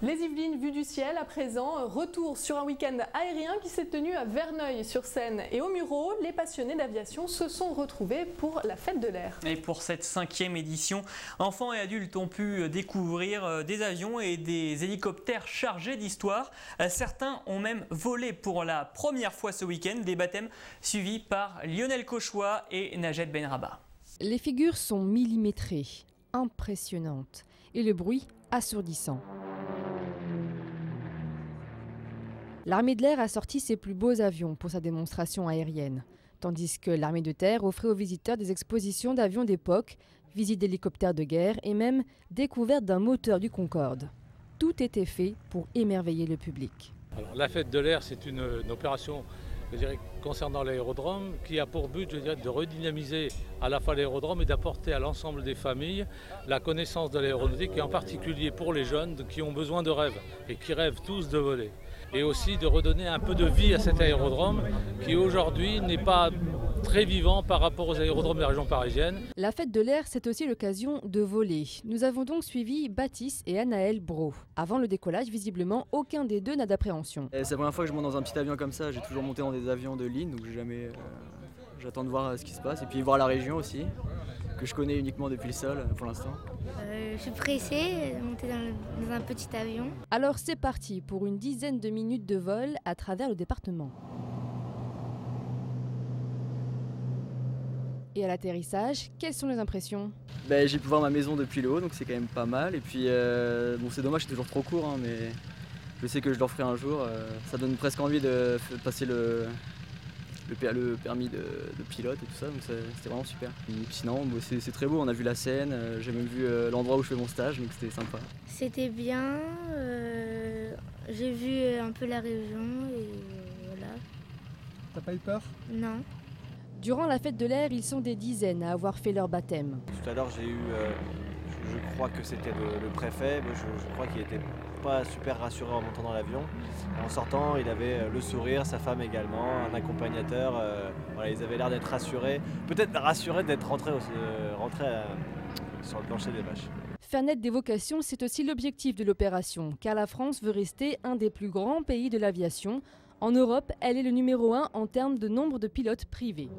Les Yvelines vues du ciel à présent, retour sur un week-end aérien qui s'est tenu à Verneuil-sur-Seine et au Mureau. Les passionnés d'aviation se sont retrouvés pour la fête de l'air. Et pour cette 5e édition, enfants et adultes ont pu découvrir des avions et des hélicoptères chargés d'histoire. Certains ont même volé pour la première fois ce week-end, des baptêmes suivis par Lionel Cauchois et Najed Benrabah. Les figures sont millimétrées, impressionnantes et le bruit assourdissant. L'armée de l'air a sorti ses plus beaux avions pour sa démonstration aérienne, tandis que l'armée de terre offrait aux visiteurs des expositions d'avions d'époque, visites d'hélicoptères de guerre et même découverte d'un moteur du Concorde. Tout était fait pour émerveiller le public. Alors, la fête de l'air, c'est une opération concernant l'aérodrome qui a pour but de redynamiser à la fois l'aérodrome et d'apporter à l'ensemble des familles la connaissance de l'aéronautique et en particulier pour les jeunes qui ont besoin de rêves et qui rêvent tous de voler. Et aussi de redonner un peu de vie à cet aérodrome qui aujourd'hui n'est pas très vivant par rapport aux aérodromes de la région parisienne. La fête de l'air, c'est aussi l'occasion de voler. Nous avons donc suivi Baptiste et Anaël Bro. Avant le décollage, visiblement, aucun des deux n'a d'appréhension. C'est la première fois que je monte dans un petit avion comme ça. J'ai toujours monté dans des avions de ligne, donc j'attends de voir ce qui se passe. Et puis voir la région aussi, que je connais uniquement depuis le sol pour l'instant. Je suis pressée de monter dans un petit avion. Alors c'est parti pour une dizaine de minutes de vol à travers le département. Et à l'atterrissage, quelles sont les impressions ? J'ai pu voir ma maison depuis le haut, donc c'est quand même pas mal. Et puis c'est dommage, c'est toujours trop court, mais je sais que je le referai un jour. Ça donne presque envie de passer le permis de pilote et tout ça, donc c'était vraiment super. Et sinon, c'est très beau, on a vu la Seine, j'ai même vu l'endroit où je fais mon stage, donc c'était sympa. C'était bien, j'ai vu un peu la région et voilà. T'as pas eu peur ? Non. Durant la fête de l'air, ils sont des dizaines à avoir fait leur baptême. Tout à l'heure, j'ai eu, je crois que c'était le préfet, je crois qu'il était pas super rassuré en montant dans l'avion. En sortant, il avait le sourire, sa femme également, un accompagnateur. Voilà, ils avaient l'air d'être rassurés, peut-être rassurés d'être rentrés sur le plancher des vaches. Faire naître des vocations, c'est aussi l'objectif de l'opération, car la France veut rester un des plus grands pays de l'aviation. En Europe, elle est le numéro 1 en termes de nombre de pilotes privés.